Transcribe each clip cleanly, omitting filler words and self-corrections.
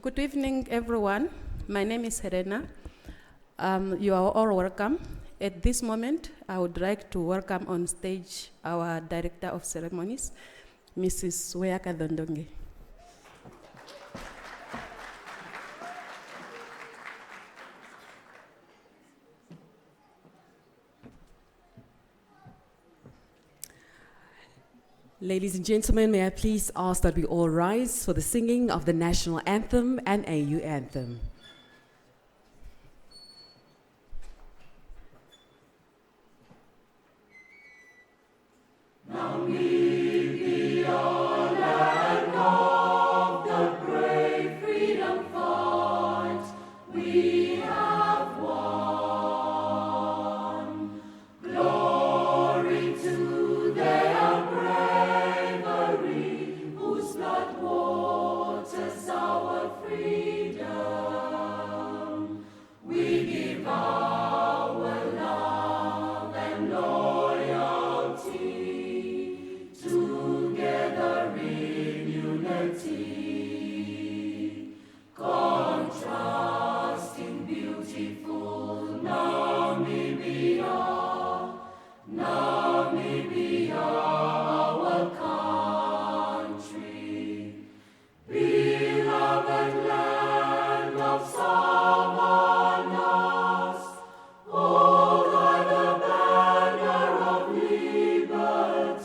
Good evening, everyone. My name is Helena. You are all welcome. At this moment, I would like to welcome on stage our Director of Ceremonies, Mrs. Weyaka Dondonge. Ladies and gentlemen, may I please ask that we all rise for the singing of the national anthem and AU anthem. Namibia, land of the brave freedom fight, we have won. Glory to their bravery, whose blood waters our freedom. We give our love and loyalty, together in unity, contrasting beautiful Namibia, Namibia, our country, beloved land of savannas, hold high the banner of liberty.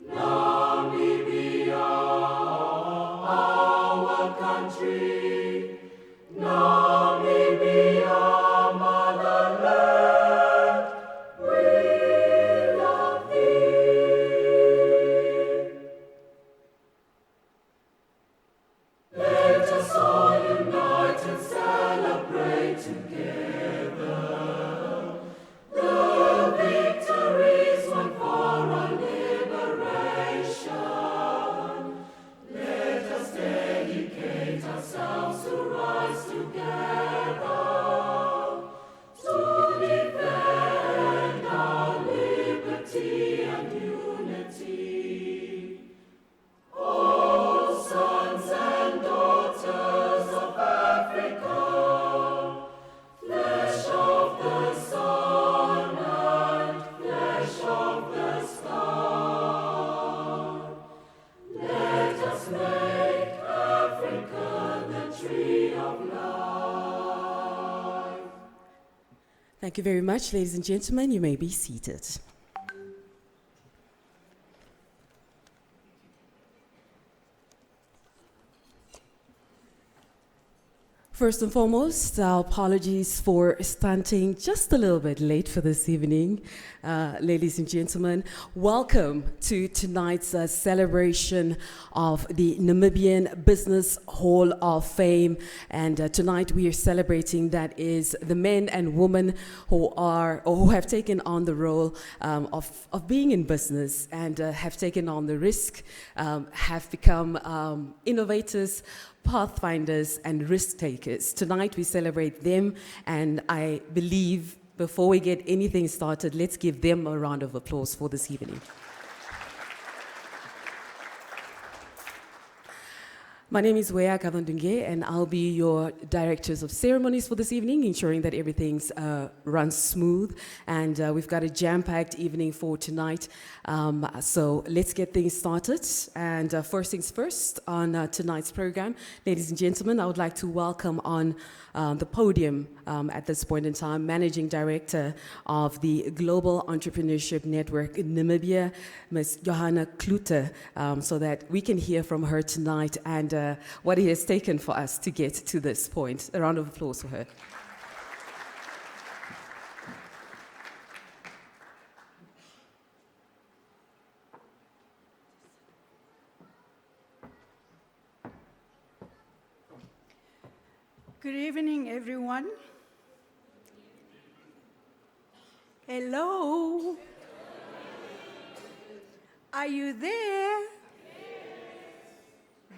Namibia, our country, Namibia, motherland, we love thee. Let us all unite and celebrate together the victories won for our liberation. Let us dedicate ourselves to rise together to defend our liberty and unity. All sons and daughters of Africa, flesh of the sun and flesh of the star, let us make Africa the tree of life. Thank you very much, ladies and gentlemen. You may be seated. First and foremost, our apologies for starting just a little bit late for this evening. Ladies and gentlemen, welcome to tonight's celebration of the Namibian Business Hall of Fame. And tonight we are celebrating, that is, the men and women who have taken on the role of being in business and have taken on the risk, have become innovators, pathfinders, and risk takers. Tonight we celebrate them, and I believe before we get anything started, let's give them a round of applause for this evening. My name is Wea Kavandunge, and I'll be your directors of ceremonies for this evening, ensuring that everything's runs smooth. And we've got a jam-packed evening for tonight. So let's get things started. And first things first, on tonight's program, ladies and gentlemen, I would like to welcome on the podium at this point in time, Managing Director of the Global Entrepreneurship Network in Namibia, Ms. Johanna Cloete, so that we can hear from her tonight and what it has taken for us to get to this point. A round of applause for her. Good evening, everyone. Hello. Are you there?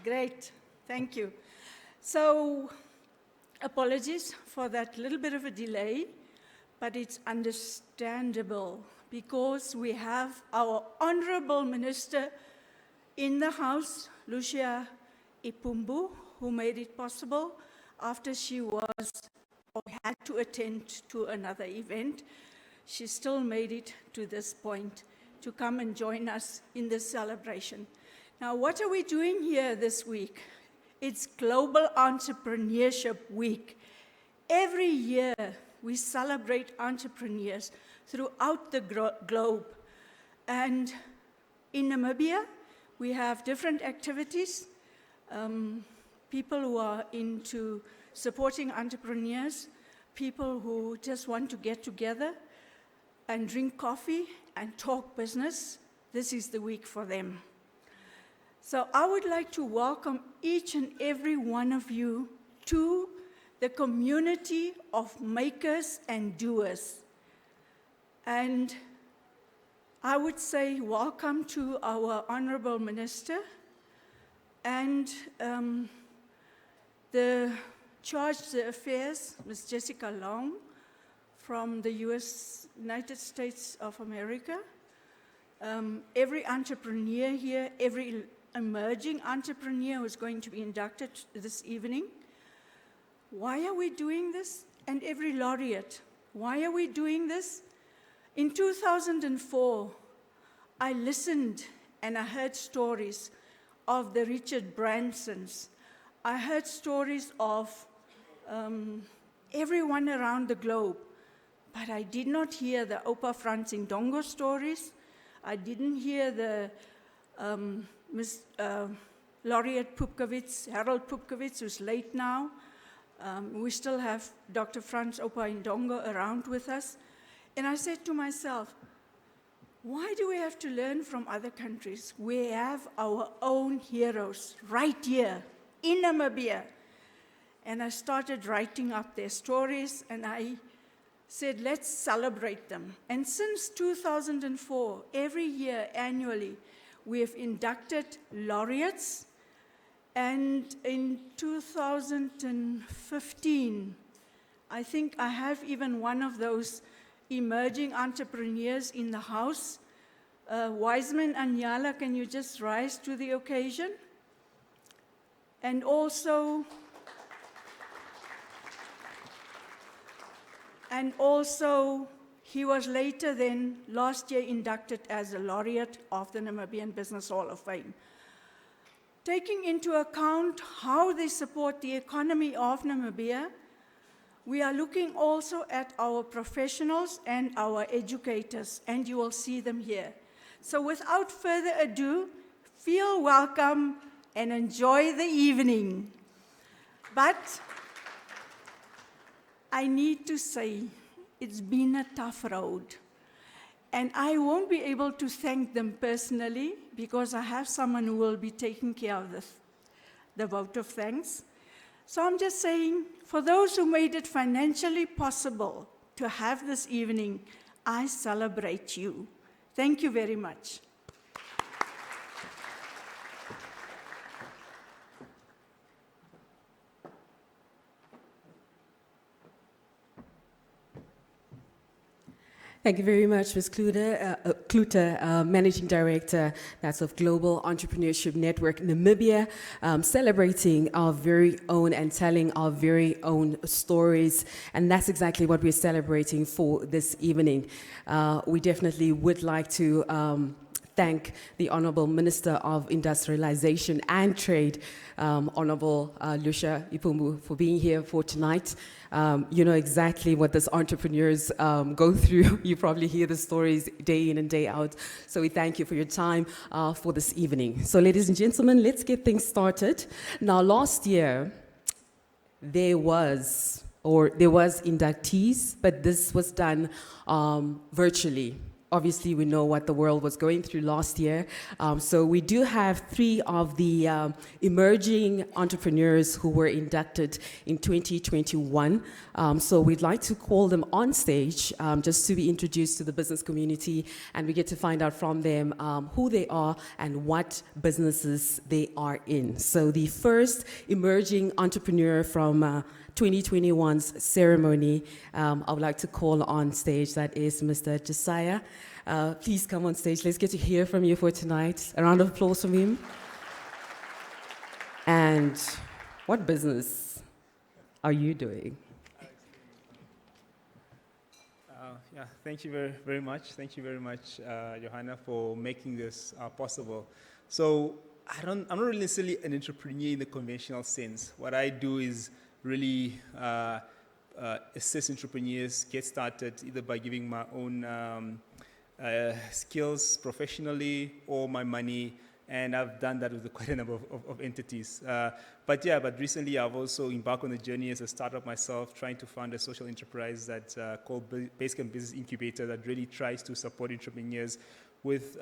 Great, thank you. So, apologies for that little bit of a delay, but it's understandable because we have our Honorable Minister in the House, Lucia Ipumbu, who made it possible after she was or had to attend to another event. She still made it to this point to come and join us in this celebration. Now, what are we doing here this week? It's Global Entrepreneurship Week. Every year, we celebrate entrepreneurs throughout the globe. And in Namibia, we have different activities. People who are into supporting entrepreneurs, people who just want to get together and drink coffee and talk business. This is the week for them. So I would like to welcome each and every one of you to the community of makers and doers. And I would say welcome to our Honorable Minister and the Charge d'Affaires, Ms. Jessica Long, from the United States of America. Every entrepreneur here, every emerging entrepreneur who is going to be inducted this evening. Why are we doing this? And every laureate. Why are we doing this? In 2004, I listened and I heard stories of the Richard Bransons. I heard stories of everyone around the globe, but I did not hear the Opa Franz Ndongo stories. I didn't hear the Laureate Pupkowitz, Harold Pupkowitz, who's late now. We still have Dr. Franz Opa Ndongo around with us. And I said to myself, why do we have to learn from other countries? We have our own heroes right here in Namibia. And I started writing up their stories, and I said, let's celebrate them. And since 2004, every year, annually, we have inducted laureates. And in 2015, I think I have even one of those emerging entrepreneurs in the house. Wiseman Anyala, can you just rise to the occasion? And also, he was later then, last year, inducted as a laureate of the Namibian Business Hall of Fame. Taking into account how they support the economy of Namibia, we are looking also at our professionals and our educators, and you will see them here. So without further ado, feel welcome and enjoy the evening. But I need to say, it's been a tough road. And I won't be able to thank them personally because I have someone who will be taking care of the vote of thanks. So I'm just saying, for those who made it financially possible to have this evening, I celebrate you. Thank you very much. Thank you very much, Ms. Cloete, Managing Director, that's of Global Entrepreneurship Network Namibia, celebrating our very own and telling our very own stories. And that's exactly what we're celebrating for this evening. We definitely would like to thank the Honorable Minister of Industrialization and Trade, Honorable Lucia Ipumbu, for being here for tonight. You know exactly what these entrepreneurs go through. You probably hear the stories day in and day out. So we thank you for your time for this evening. So ladies and gentlemen, let's get things started. Now, last year, there was inductees, but this was done virtually. Obviously, we know what the world was going through last year. So we do have 3 of the emerging entrepreneurs who were inducted in 2021. So we'd like to call them on stage just to be introduced to the business community, and we get to find out from them who they are and what businesses they are in. So the first emerging entrepreneur from 2021's ceremony, I would like to call on stage, that is Mr. Josiah. Please come on stage. Let's get to hear from you for tonight. A round of applause from him. And what business are you doing? Yeah, thank you very, very much. Thank you very much, Johanna, for making this possible. So I'm not really necessarily an entrepreneur in the conventional sense. What I do is really assist entrepreneurs get started either by giving my own skills professionally or my money, and I've done that with quite a number of entities. But recently I've also embarked on the journey as a startup myself, trying to fund a social enterprise that's called Basecamp Business Incubator that really tries to support entrepreneurs with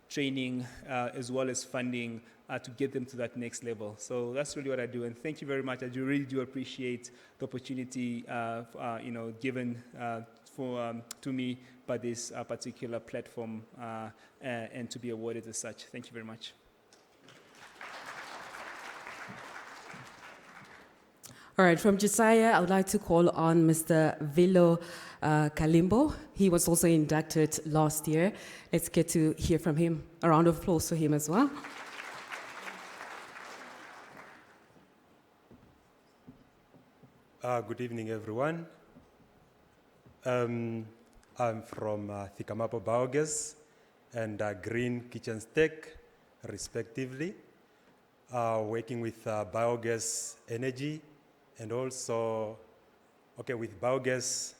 training as well as funding to get them to that next level. So that's really what I do, and thank you very much. I really do appreciate the opportunity given to me by this particular platform and to be awarded as such. Thank you very much. All right, from Josiah, I would like to call on Mr. Vilo Kalimbo. He was also inducted last year. Let's get to hear from him. A round of applause for him as well. Good evening, everyone. I'm from Thikamapo Biogas and Green Kitchen Tech, respectively, working with biogas energy, and also, with biogas,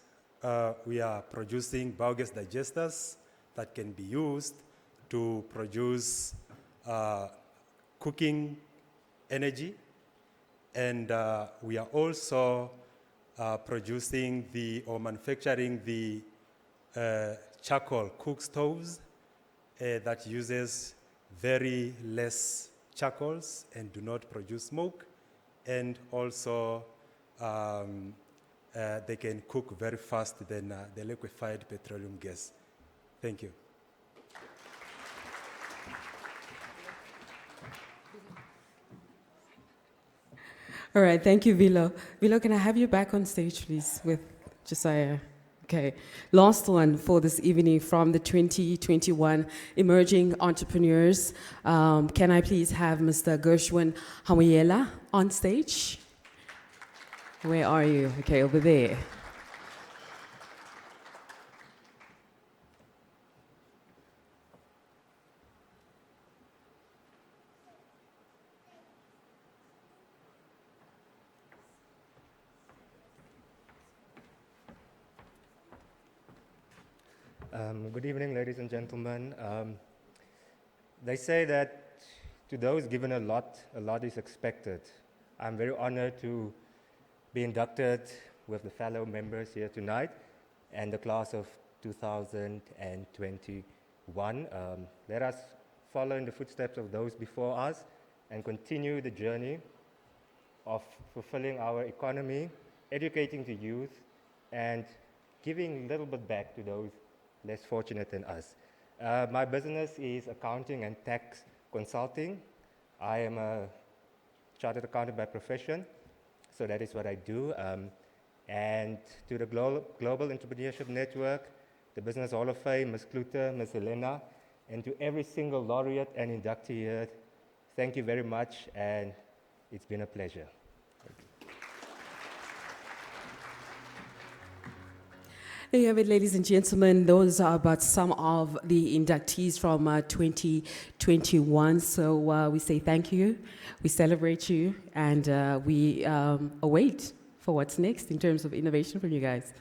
we are producing biogas digesters that can be used to produce cooking energy. And we are also manufacturing the charcoal cook stoves that uses very less charcoals and do not produce smoke. And also, they can cook very fast than the liquefied petroleum gas. Thank you. All right, thank you, Vilo. Vilo, can I have you back on stage, please, with Josiah? Okay, last one for this evening from the 2021 Emerging Entrepreneurs. Can I please have Mr. Gershwin Hamuyela on stage? Where are you? Okay, over there. Good evening, ladies and gentlemen. They say that to those given a lot is expected. I'm very honored to be inducted with the fellow members here tonight and the class of 2021. Let us follow in the footsteps of those before us and continue the journey of fulfilling our economy, educating the youth, and giving a little bit back to those less fortunate than us. My business is accounting and tax consulting. I am a chartered accountant by profession, so that is what I do. And to the Global Entrepreneurship Network, the Business Hall of Fame, Ms. Cloete, Ms. Helena, and to every single laureate and inductee here, thank you very much, and it's been a pleasure. There you have it, ladies and gentlemen. Those are about some of the inductees from 2021. So we say thank you, we celebrate you, and we await for what's next in terms of innovation from you guys.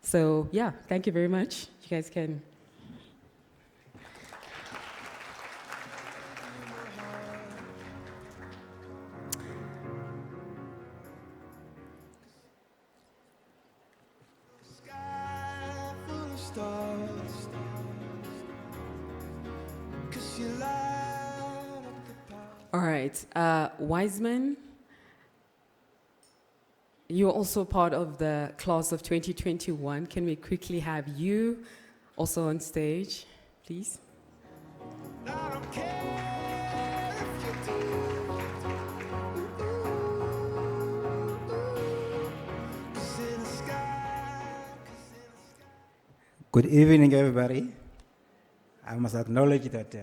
So yeah, thank you very much. You guys can. All right, Wiseman, you're also part of the class of 2021. Can we quickly have you also on stage, please? Good evening, everybody. I must acknowledge that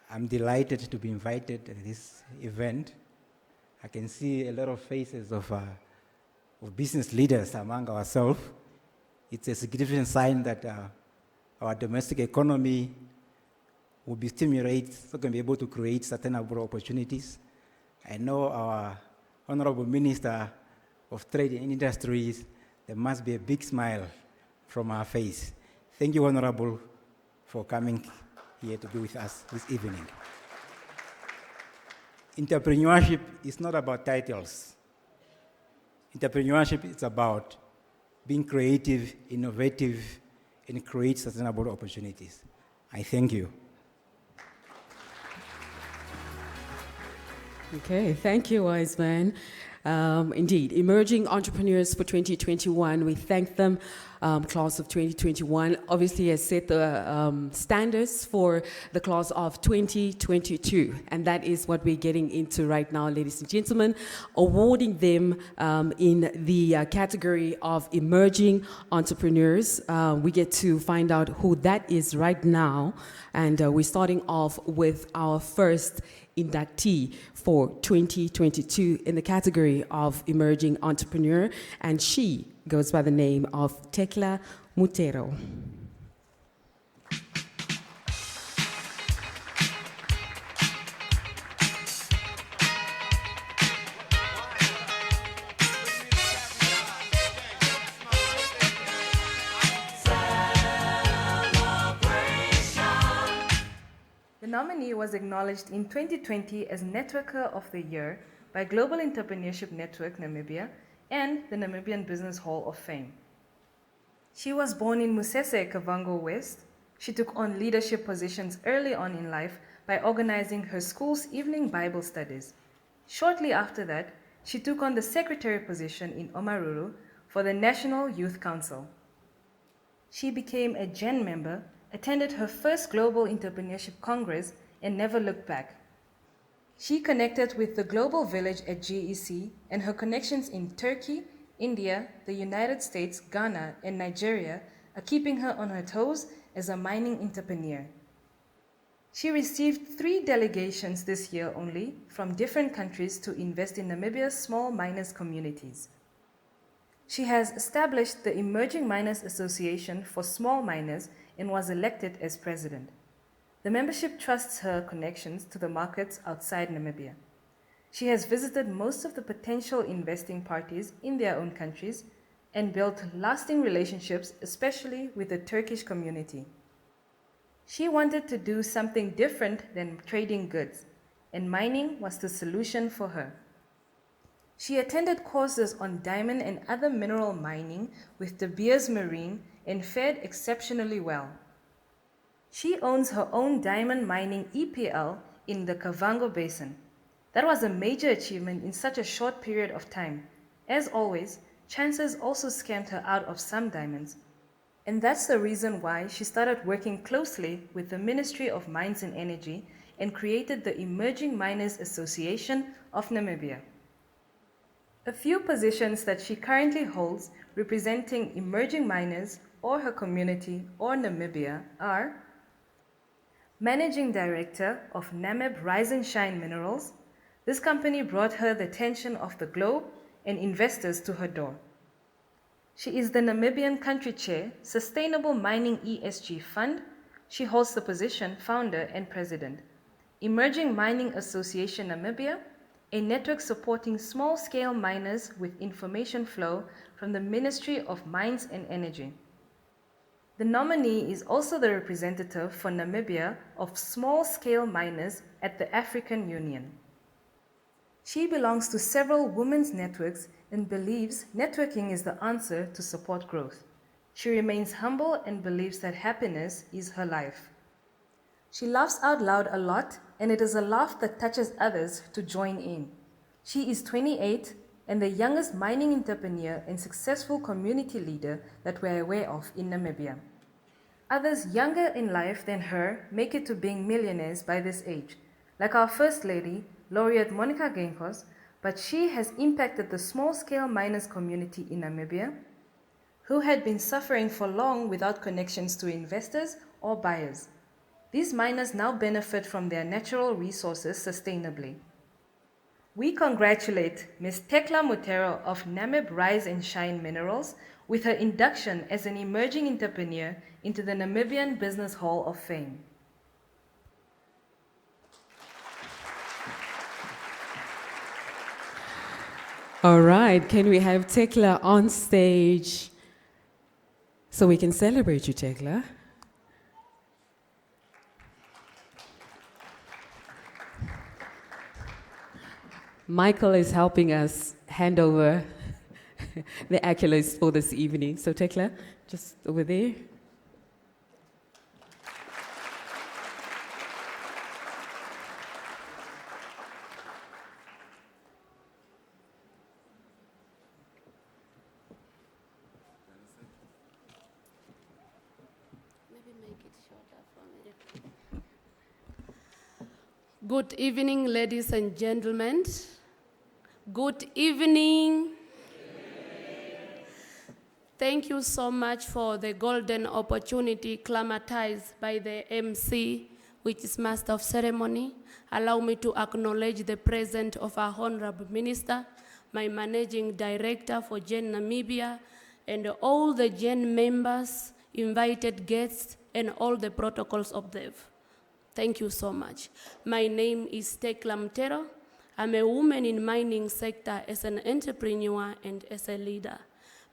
I'm delighted to be invited to this event. I can see a lot of faces of business leaders among ourselves. It's a significant sign that our domestic economy will be stimulated, so can be able to create sustainable opportunities. I know our Honorable Minister of Trade and Industries, there must be a big smile from our face. Thank you, Honorable, for coming here to be with us this evening. Entrepreneurship is not about titles. Entrepreneurship is about being creative, innovative, and create sustainable opportunities. I thank you. Okay, thank you, Wiseman. Indeed, emerging entrepreneurs for 2021, we thank them. Class of 2021 obviously has set the standards for the class of 2022, and that is what we're getting into right now, ladies and gentlemen, awarding them in the category of emerging entrepreneurs. We get to find out who that is right now, and we're starting off with our first inductee for 2022 in the category of emerging entrepreneur, and she goes by the name of Tekla Mutero. The nominee was acknowledged in 2020 as Networker of the Year by Global Entrepreneurship Network Namibia and the Namibian Business Hall of Fame. She was born in Musese, Kavango West. She took on leadership positions early on in life by organizing her school's evening Bible studies. Shortly after that, she took on the secretary position in Omaruru for the National Youth Council. She became a GEN member, attended her first Global Entrepreneurship Congress, and never looked back. She connected with the Global Village at GEC, and her connections in Turkey, India, the United States, Ghana, and Nigeria are keeping her on her toes as a mining entrepreneur. She received 3 delegations this year only from different countries to invest in Namibia's small miners communities. She has established the Emerging Miners Association for Small Miners and was elected as president. The membership trusts her connections to the markets outside Namibia. She has visited most of the potential investing parties in their own countries and built lasting relationships, especially with the Turkish community. She wanted to do something different than trading goods, and mining was the solution for her. She attended courses on diamond and other mineral mining with De Beers Marine and fared exceptionally well. She owns her own diamond mining EPL in the Kavango Basin. That was a major achievement in such a short period of time. As always, chances also scammed her out of some diamonds. And that's the reason why she started working closely with the Ministry of Mines and Energy and created the Emerging Miners Association of Namibia. A few positions that she currently holds representing emerging miners or her community or Namibia are Managing Director of Namib Rise and Shine Minerals. This company brought her the attention of the globe and investors to her door. She is the Namibian Country Chair, Sustainable Mining ESG Fund. She holds the position Founder and President. Emerging Mining Association Namibia, a network supporting small-scale miners with information flow from the Ministry of Mines and Energy. The nominee is also the representative for Namibia of small-scale miners at the African Union. She belongs to several women's networks and believes networking is the answer to support growth. She remains humble and believes that happiness is her life. She laughs out loud a lot, and it is a laugh that touches others to join in. She is 28 and the youngest mining entrepreneur and successful community leader that we're aware of in Namibia. Others younger in life than her make it to being millionaires by this age, like our First Lady, Laureate Monica Genkos, but she has impacted the small-scale miners community in Namibia, who had been suffering for long without connections to investors or buyers. These miners now benefit from their natural resources sustainably. We congratulate Ms. Tekla Mutero of Namib Rise and Shine Minerals with her induction as an emerging entrepreneur into the Namibian Business Hall of Fame. All right, can we have Tekla on stage so we can celebrate you, Tekla? Michael is helping us hand over the accolades for this evening. So Tekla, just over there. Good evening, ladies and gentlemen. Good evening. Thank you so much for the golden opportunity climatized by the MC, which is Master of Ceremony. Allow me to acknowledge the presence of our Honorable Minister, my Managing Director for GEN Namibia, and all the GEN members, invited guests, and all the protocols observed. Thank you so much. My name is Tekla Mutero. I'm a woman in mining sector as an entrepreneur and as a leader.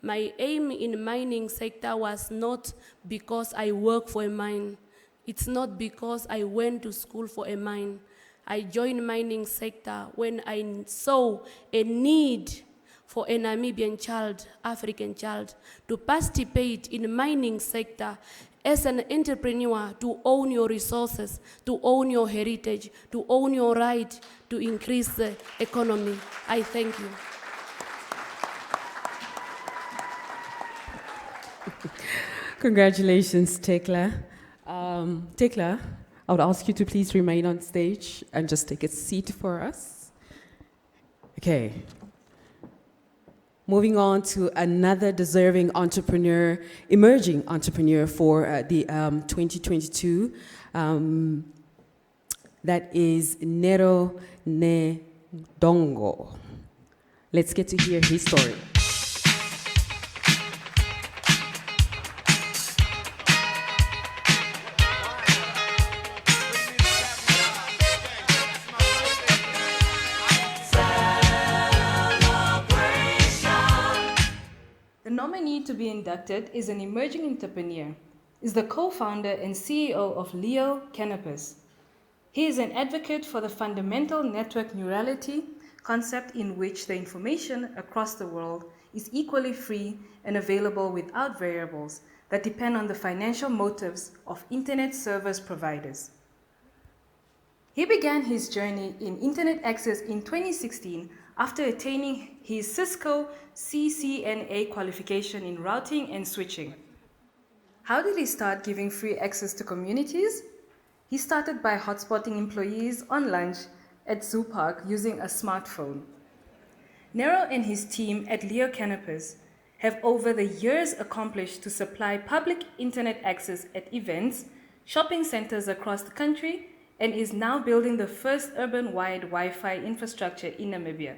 My aim in mining sector was not because I work for a mine. It's not because I went to school for a mine. I joined mining sector when I saw a need for a Namibian child, African child, to participate in mining sector as an entrepreneur, to own your resources, to own your heritage, to own your right to increase the economy. I thank you. Congratulations, Tekla. Tekla, I would ask you to please remain on stage and just take a seat for us. Okay. Moving on to another deserving entrepreneur, emerging entrepreneur for the 2022. That is Nero Nedongo. Let's get to hear his story. The nominee to be inducted is an emerging entrepreneur, is the co-founder and CEO of Leo Cannabis. He is an advocate for the fundamental network neurality concept in which the information across the world is equally free and available without variables that depend on the financial motives of internet service providers. He began his journey in internet access in 2016 after attaining his Cisco CCNA qualification in routing and switching. How did he start giving free access to communities? He started by hotspotting employees on lunch at Zoo Park using a smartphone. Nero and his team at Leo Canopus have over the years accomplished to supply public internet access at events, shopping centers across the country, and is now building the first urban-wide Wi-Fi infrastructure in Namibia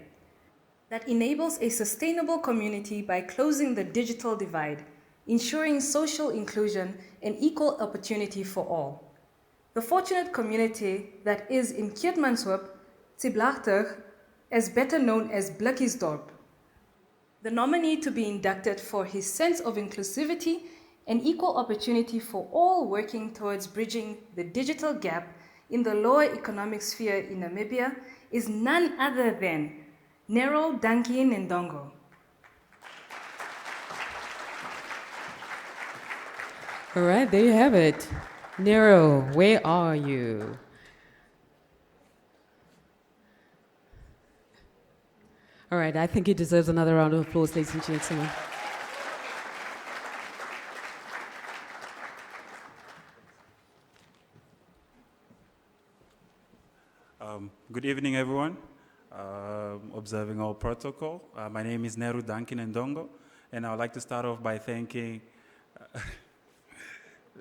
that enables a sustainable community by closing the digital divide, ensuring social inclusion and equal opportunity for all. The fortunate community that is in Keetmanshoop, Tsiblachtig, as better known as Blikkiesdorp. The nominee to be inducted for his sense of inclusivity and equal opportunity for all working towards bridging the digital gap in the lower economic sphere in Namibia is none other than Nero Dankie Ndongo. All right, there you have it. Nero, where are you? All right, I think he deserves another round of applause, ladies and gentlemen. Good evening, everyone. Observing all protocol. My name is Neru Dankie Ndongo, and I would like to start off by thanking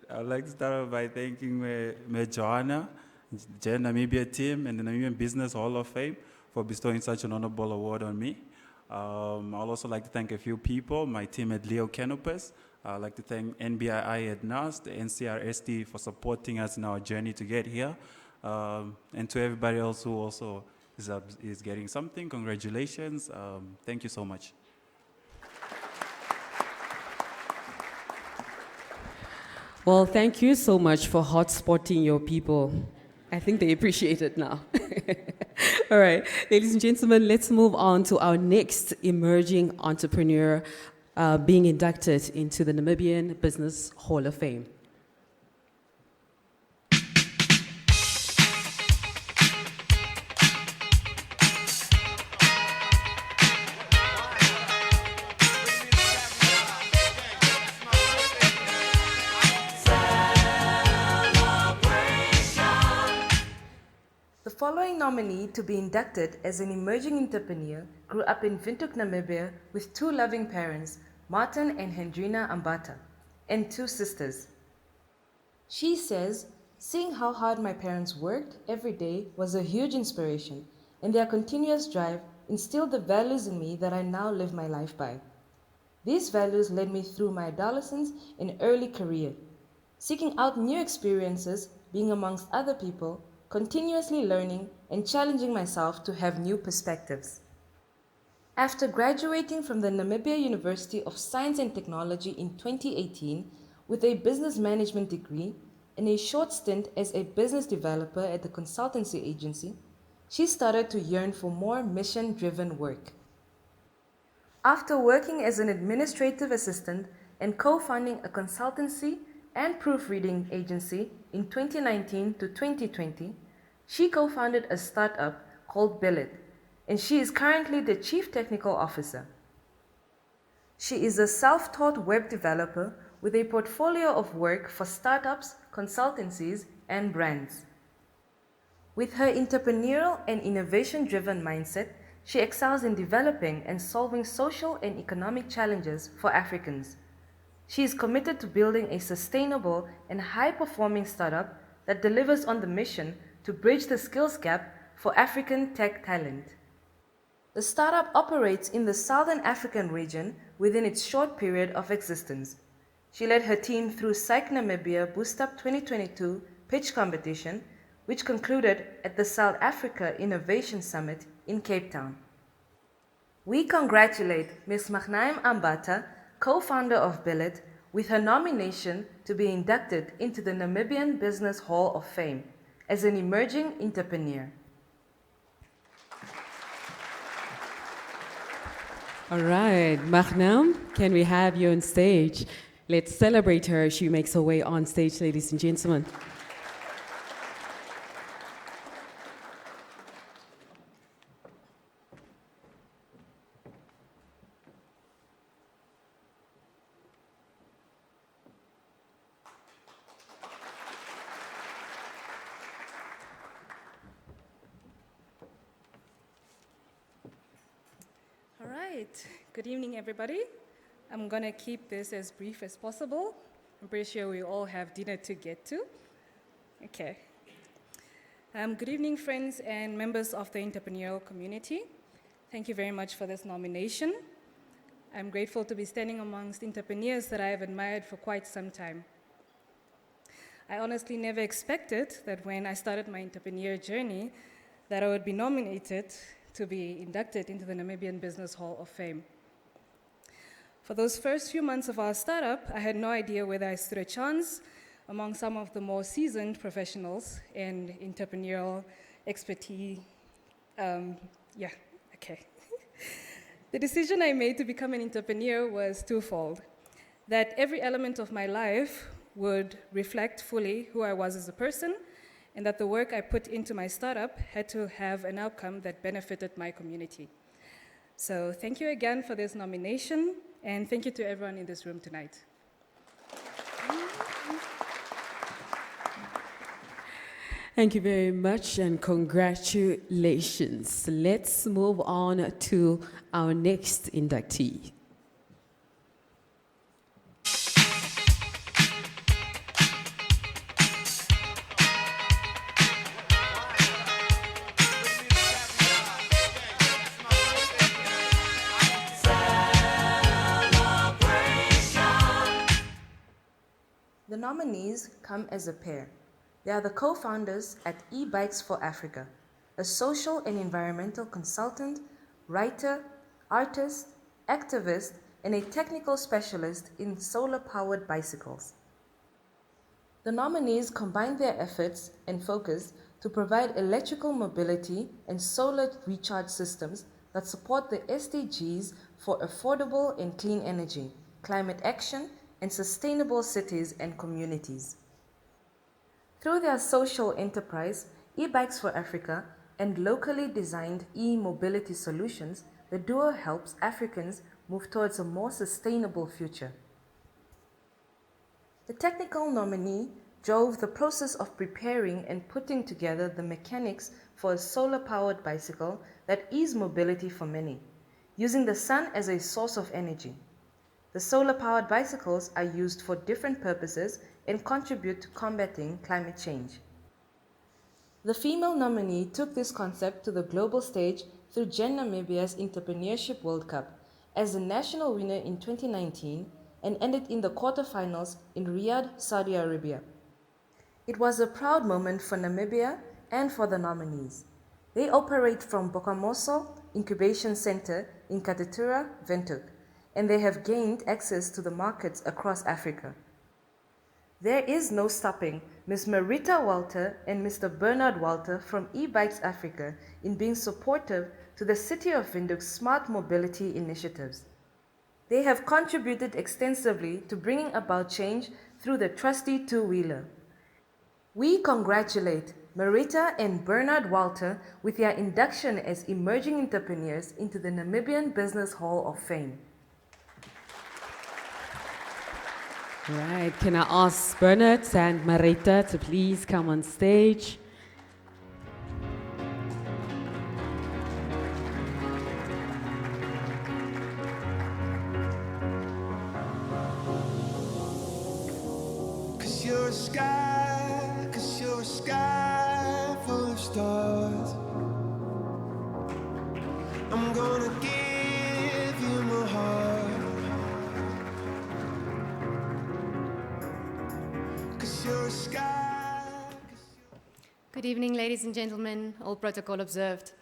Johanna, the Namibia team, and the Namibian Business Hall of Fame for bestowing such an honorable award on me. I'd also like to thank a few people, my team at Leo Canopus. I'd like to thank NBI at NAS, the NCRST for supporting us in our journey to get here. And to everybody else who also is getting something, congratulations. Thank you so much. Well, thank you so much for hotspotting your people. I think they appreciate it now. All right, ladies and gentlemen, let's move on to our next emerging entrepreneur being inducted into the Namibian Business Hall of Fame. The following nominee to be inducted as an emerging entrepreneur grew up in Windhoek, Namibia with two loving parents, Martin and Hendrina Ambata, and two sisters. She says, seeing how hard my parents worked every day was a huge inspiration, and their continuous drive instilled the values in me that I now live my life by. These values led me through my adolescence and early career, seeking out new experiences, being amongst other people, continuously learning and challenging myself to have new perspectives. After graduating from the Namibia University of Science and Technology in 2018 with a business management degree and a short stint as a business developer at the consultancy agency, she started to yearn for more mission-driven work. After working as an administrative assistant and co-founding a consultancy and proofreading agency in 2019 to 2020, she co-founded a startup called Billet, and she is currently the Chief Technical Officer. She is a self-taught web developer with a portfolio of work for startups, consultancies, and brands. With her entrepreneurial and innovation-driven mindset, she excels in developing and solving social and economic challenges for Africans. She is committed to building a sustainable and high-performing startup that delivers on the mission to bridge the skills gap for African tech talent. The startup operates in the Southern African region within its short period of existence. She led her team through Psych Namibia Boost Up 2022 pitch competition, which concluded at the South Africa Innovation Summit in Cape Town. We congratulate Ms. Magnaim Ambata, co-founder of Billet, with her nomination to be inducted into the Namibian Business Hall of Fame as an emerging entrepreneur. All right, Magnaim, can we have you on stage? Let's celebrate her as she makes her way on stage, ladies and gentlemen. right. Good evening, everybody. I'm going to keep this as brief as possible. I'm pretty sure we all have dinner to get to. Okay. Good evening, friends and members of the entrepreneurial community. Thank you very much for this nomination. I'm grateful to be standing amongst entrepreneurs that I have admired for quite some time. I honestly never expected that when I started my entrepreneur journey, that I would be nominated to be inducted into the Namibian Business Hall of Fame. For those first few months of our startup, I had no idea whether I stood a chance among some of the more seasoned professionals in entrepreneurial expertise. The decision I made to become an entrepreneur was twofold. That every element of my life would reflect fully who I was as a person, and that the work I put into my startup had to have an outcome that benefited my community. So thank you again for this nomination, and thank you to everyone in this room tonight. Thank you very much and congratulations. Let's move on to our next inductee. The nominees come as a pair. They are the co-founders at E-Bikes for Africa, a social and environmental consultant, writer, artist, activist, and a technical specialist in solar-powered bicycles. The nominees combine their efforts and focus to provide electrical mobility and solar recharge systems that support the SDGs for affordable and clean energy, climate action, and sustainable cities and communities. Through their social enterprise, E-Bikes for Africa, and locally designed e-mobility solutions, the duo helps Africans move towards a more sustainable future. The technical nominee drove the process of preparing and putting together the mechanics for a solar-powered bicycle that ease mobility for many, using the sun as a source of energy. The solar-powered bicycles are used for different purposes and contribute to combating climate change. The female nominee took this concept to the global stage through Gen Namibia's Entrepreneurship World Cup as the national winner in 2019 and ended in the quarterfinals in Riyadh, Saudi Arabia. It was a proud moment for Namibia and for the nominees. They operate from Bokamoso Incubation Center in Katutura, Windhoek, and they have gained access to the markets across Africa. There is no stopping Ms. Marita Walter and Mr. Bernard Walter from E-Bikes Africa in being supportive to the City of Windhoek's smart mobility initiatives. They have contributed extensively to bringing about change through the trusty two-wheeler. We congratulate Marita and Bernard Walter with their induction as emerging entrepreneurs into the Namibian Business Hall of Fame. Right, can I ask Bernard and Marita to please come on stage? Cause you're a sky full of stars. I'm gonna give you my heart. Good evening, ladies and gentlemen, all protocol observed.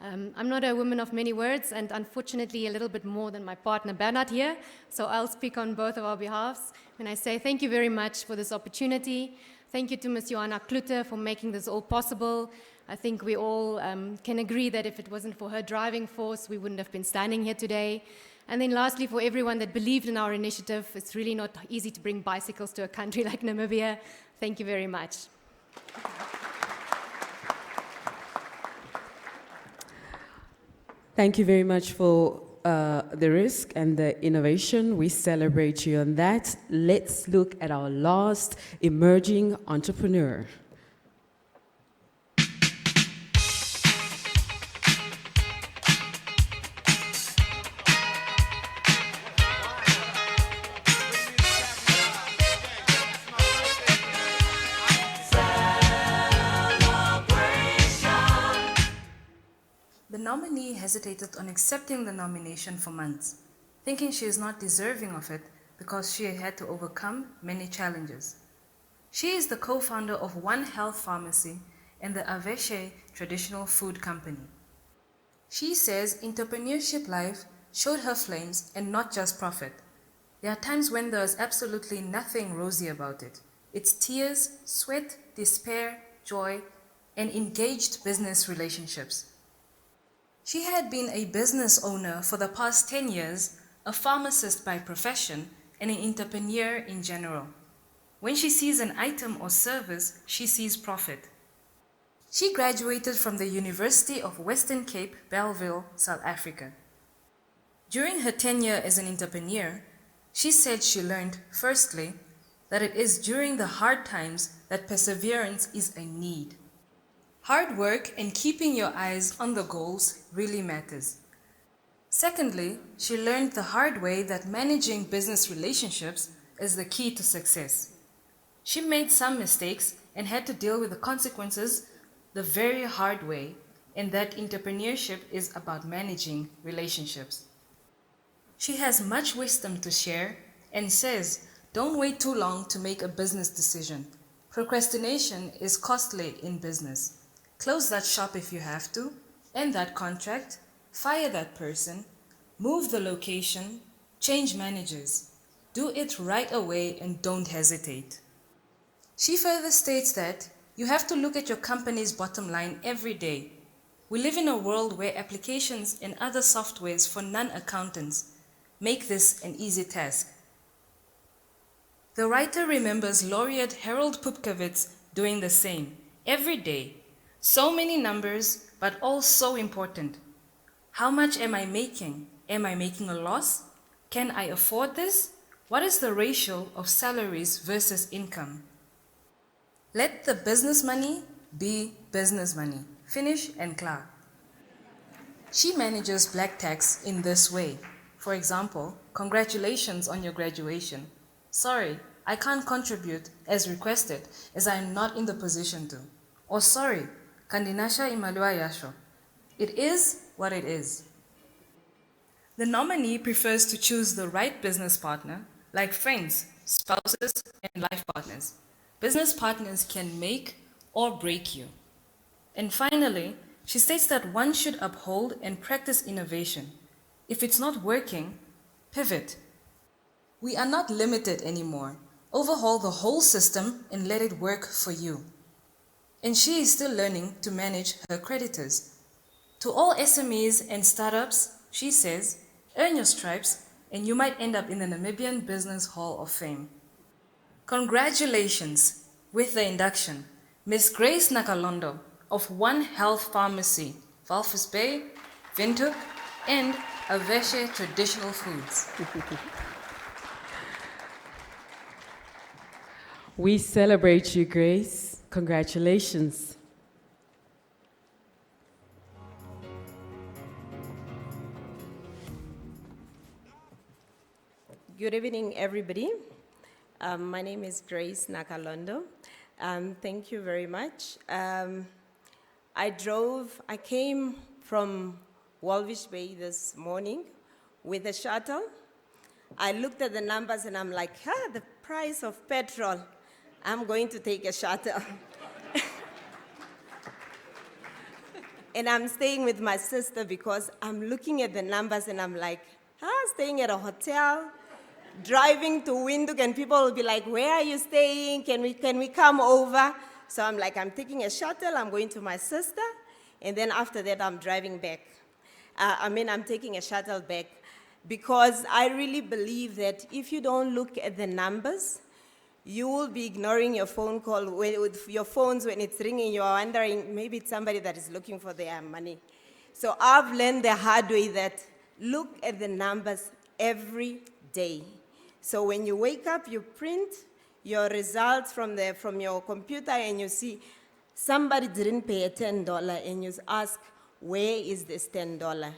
I'm not a woman of many words and unfortunately a little bit more than my partner Bernard here, so I'll speak on both of our behalves. And I say thank you very much for this opportunity. Thank you to Ms. Johanna Cloete for making this all possible. I think we all can agree that if it wasn't for her driving force, we wouldn't have been standing here today. And then lastly, for everyone that believed in our initiative, it's really not easy to bring bicycles to a country like Namibia. Thank you very much. Thank you very much for the risk and the innovation. We celebrate you on that. Let's look at our last emerging entrepreneur. nominee hesitated on accepting the nomination for months, thinking she is not deserving of it because she had to overcome many challenges. She is the co-founder of One Health Pharmacy and the Aveshe Traditional Food Company. She says entrepreneurship life showed her flames and not just profit. There are times when there is absolutely nothing rosy about it. It's tears, sweat, despair, joy, and engaged business relationships. She had been a business owner for the past 10 years, a pharmacist by profession, and an entrepreneur in general. When she sees an item or service, she sees profit. She graduated from the University of Western Cape, Bellville, South Africa. During her tenure as an entrepreneur, she said she learned, firstly, that it is during the hard times that perseverance is a need. Hard work and keeping your eyes on the goals really matters. Secondly, she learned the hard way that managing business relationships is the key to success. She made some mistakes and had to deal with the consequences the very hard way, and that entrepreneurship is about managing relationships. She has much wisdom to share and says, don't wait too long to make a business decision. Procrastination is costly in business. Close that shop if you have to, end that contract, fire that person, move the location, change managers. Do it right away and don't hesitate. She further states that you have to look at your company's bottom line every day. We live in a world where applications and other softwares for non-accountants make this an easy task. The writer remembers laureate Harold Pupkowitz doing the same every day. So many numbers, but all so important. How much am I making? Am I making a loss? Can I afford this? What is the ratio of salaries versus income? Let the business money be business money. Finish and clear. She manages black tax in this way. For example, congratulations on your graduation. Sorry, I can't contribute as requested as I am not in the position to. Or sorry, kandinasha imalua yasho. It is what it is. The nominee prefers to choose the right business partner, like friends, spouses, and life partners. Business partners can make or break you. And finally, she states that one should uphold and practice innovation. If it's not working, pivot. We are not limited anymore. Overhaul the whole system and let it work for you. And she is still learning to manage her creditors. To all SMEs and startups, she says, earn your stripes and you might end up in the Namibian Business Hall of Fame. Congratulations with the induction, Ms. Grace Nakalondo of One Health Pharmacy, Walvis Bay, Windhoek, and Aveshe Traditional Foods. We celebrate you, Grace. Congratulations. Good evening, everybody. My name is Grace Nakalondo. Thank you very much. I came from Walvis Bay this morning with a shuttle. I looked at the numbers and I'm like, the price of petrol. I'm going to take a shuttle. And I'm staying with my sister because I'm looking at the numbers and I'm like, staying at a hotel, driving to Windhoek, and people will be like, where are you staying? Can we come over? So I'm like, I'm taking a shuttle, I'm going to my sister, and then after that, I'm driving back. I'm taking a shuttle back because I really believe that if you don't look at the numbers, you will be ignoring your phone call with your phones when it's ringing. You're wondering, maybe it's somebody that is looking for their money. So I've learned the hard way that look at the numbers every day. So when you wake up, you print your results from your computer and you see somebody didn't pay a $10 and you ask, where is this $10?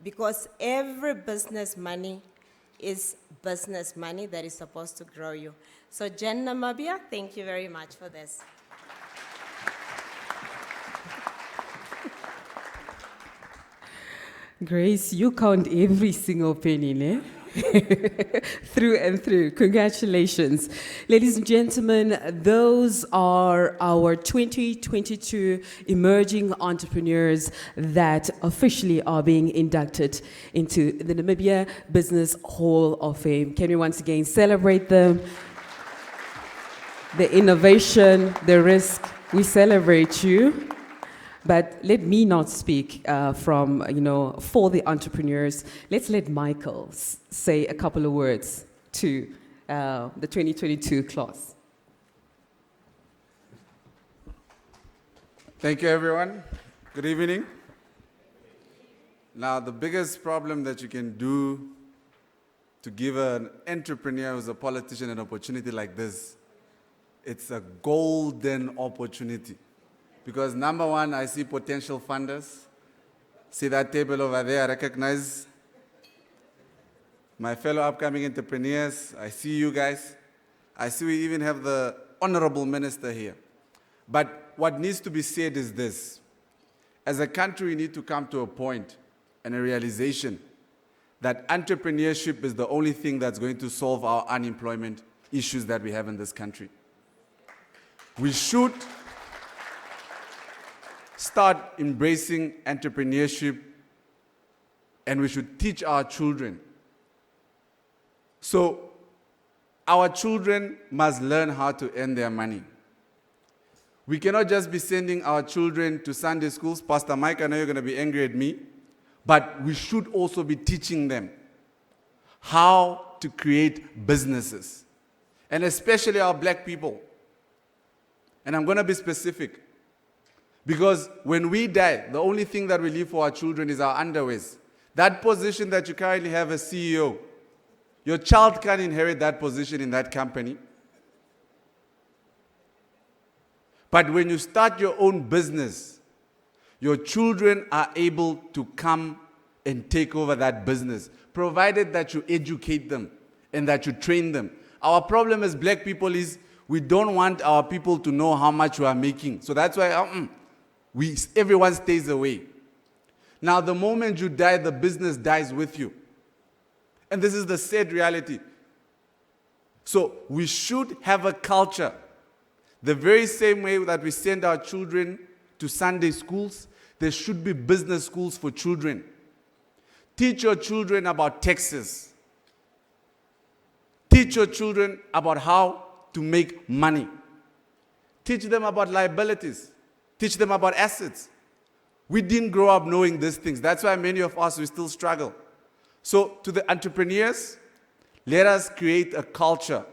Because every business money is business money that is supposed to grow you. So Jen Namibia, thank you very much for this. Grace, you count every single penny, ne? Through and through. Congratulations. Ladies and gentlemen, those are our 2022 emerging entrepreneurs that officially are being inducted into the Namibia Business Hall of Fame. Can we once again celebrate them? The innovation, the risk, we celebrate you. But let me not speak for the entrepreneurs. Let's let Michael say a couple of words to the 2022 class. Thank you, everyone. Good evening. Now, the biggest problem that you can do to give an entrepreneur who's a politician an opportunity like this, it's a golden opportunity. Because number one, I see potential funders. See that table over there, I recognize my fellow upcoming entrepreneurs. I see you guys. I see we even have the honorable minister here. But what needs to be said is this. As a country, we need to come to a point and a realization that entrepreneurship is the only thing that's going to solve our unemployment issues that we have in this country. We should start embracing entrepreneurship, and we should teach our children. So our children must learn how to earn their money. We cannot just be sending our children to Sunday schools. Pastor Mike, I know you're going to be angry at me, but we should also be teaching them how to create businesses, and especially our black people. And I'm going to be specific. Because when we die, the only thing that we leave for our children is our underwears. That position that you currently have as CEO, your child can inherit that position in that company. But when you start your own business, your children are able to come and take over that business, provided that you educate them and that you train them. Our problem as black people is we don't want our people to know how much we are making. So that's why everyone stays away. Now, the moment you die, the business dies with you. And this is the sad reality. So we should have a culture. The very same way that we send our children to Sunday schools, there should be business schools for children. Teach your children about taxes. Teach your children about how to make money. Teach them about liabilities. Teach them about assets. We didn't grow up knowing these things. That's why many of us, we still struggle. So to the entrepreneurs, let us create a culture,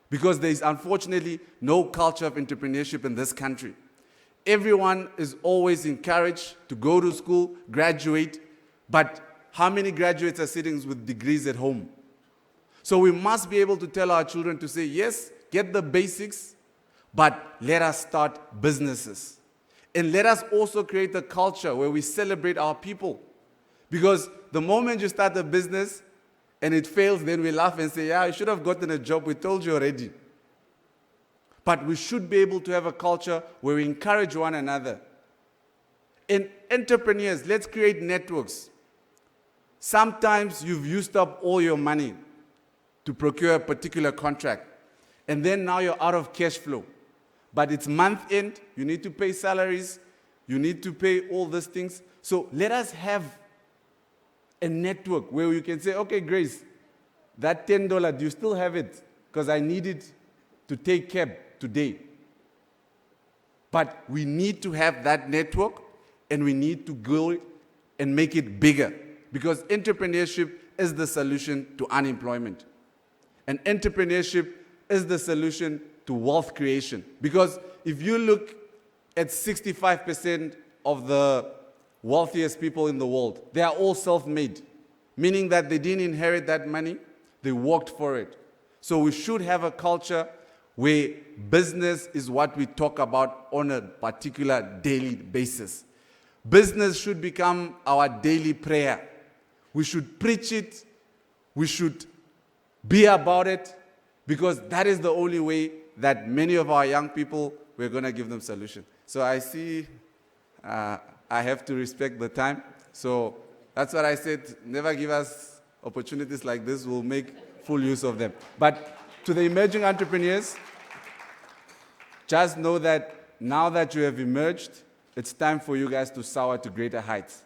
because there is unfortunately no culture of entrepreneurship in this country. Everyone is always encouraged to go to school, graduate, but how many graduates are sitting with degrees at home? So we must be able to tell our children to say, yes, get the basics, but let us start businesses. And let us also create a culture where we celebrate our people. Because the moment you start a business and it fails, then we laugh and say, yeah, you should have gotten a job, we told you already. But we should be able to have a culture where we encourage one another. And entrepreneurs, let's create networks. Sometimes you've used up all your money to procure a particular contract, and then now you're out of cash flow. But it's month end, you need to pay salaries, you need to pay all these things. So let us have a network where you can say, okay, Grace, that $10, do you still have it? Because I need it to take cab today. But we need to have that network, and we need to go and make it bigger, because entrepreneurship is the solution to unemployment. And entrepreneurship is the solution to wealth creation. Because if you look at 65% of the wealthiest people in the world, they are all self-made, meaning that they didn't inherit that money, they worked for it. So we should have a culture where business is what we talk about on a particular daily basis. Business should become our daily prayer. We should preach it, we should be about it, because that is the only way that many of our young people, we're going to give them solutions. So I see I have to respect the time. So That's what I said. Never give us opportunities like this. We'll make full use of them. But to the emerging entrepreneurs, just know that now that you have emerged, it's time for you guys to soar to greater heights.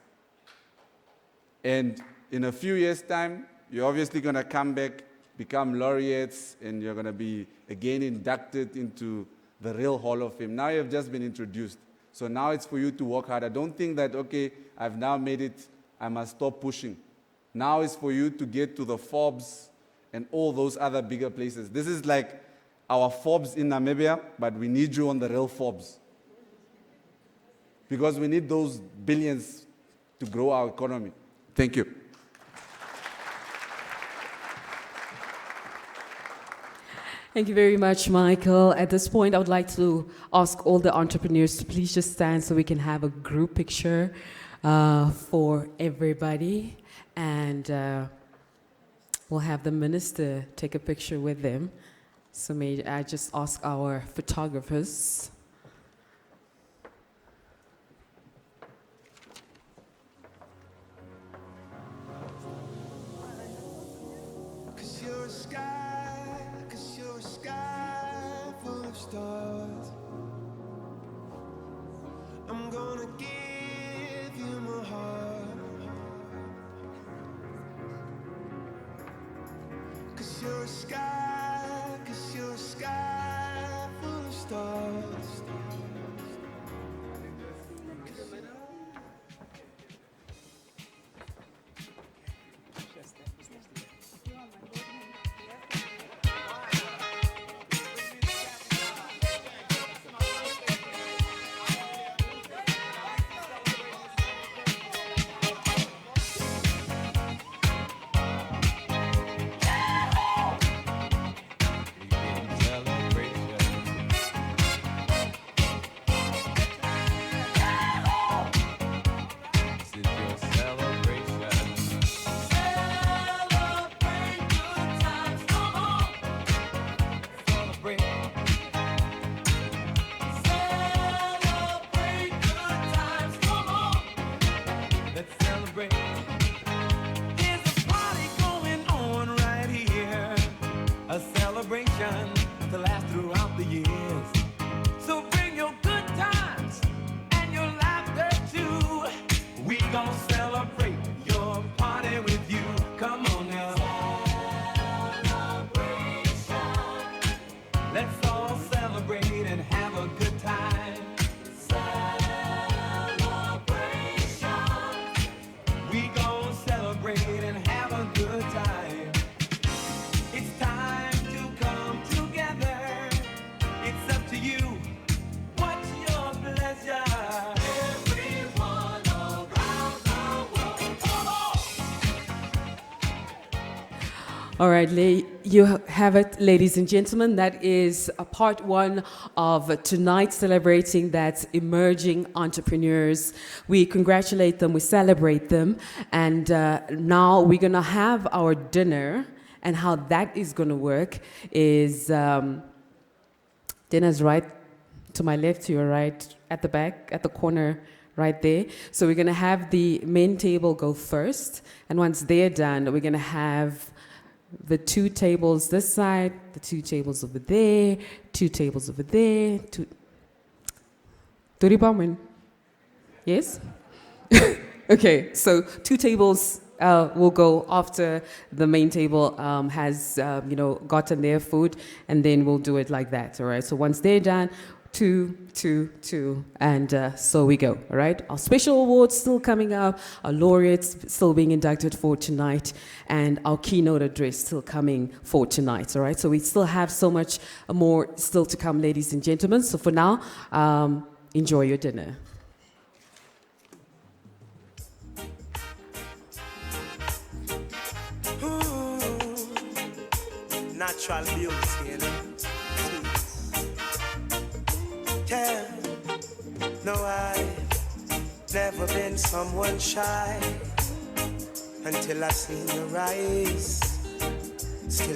And in a few years' time, you're obviously going to come back, become laureates, and you're going to be again inducted into the real Hall of Fame. Now you've just been introduced. So now it's for you to work harder. Don't think that, okay, I've now made it, I must stop pushing. Now it's for you to get to the Forbes and all those other bigger places. This is like our Forbes in Namibia, but we need you on the real Forbes. Because we need those billions to grow our economy. Thank you. Thank you very much, Michael. At this point, I would like to ask all the entrepreneurs to please just stand so we can have a group picture for everybody. And we'll have the minister take a picture with them. So may I just ask our photographers. I'm gonna give you my heart, 'cause you're a sky full of stars. To last throughout the years. So bring your good times and your laughter too. We gon' celebrate your party with you. Come on now. Celebration. Let's all celebrate and have a good time. Celebration. We gon' celebrate and have a good time. It's time to come together. It's up to you. What's your pleasure? Everyone around the world. Come on! All right, you have it, ladies and gentlemen. That is a part one of tonight, celebrating that emerging entrepreneurs. We congratulate them, we celebrate them, and now we're gonna have our dinner. And how that is going to work is dinner's right to my left, to your right, at the back, at the corner, right there. So we're going to have the main table go first. And once they're done, we're going to have the two tables this side, the two tables over there, two tables over there. Yes? Okay, so two tables will go after the main table has, gotten their food, and then we'll do it like that, all right? So once they're done, two, and so we go, all right? Our special awards still coming up, our laureates still being inducted for tonight, and our keynote address still coming for tonight, all right? So we still have so much more still to come, ladies and gentlemen. So for now, enjoy your dinner. Natural beauty, you know. Yeah, no, I've never been someone shy until I seen your eyes. Still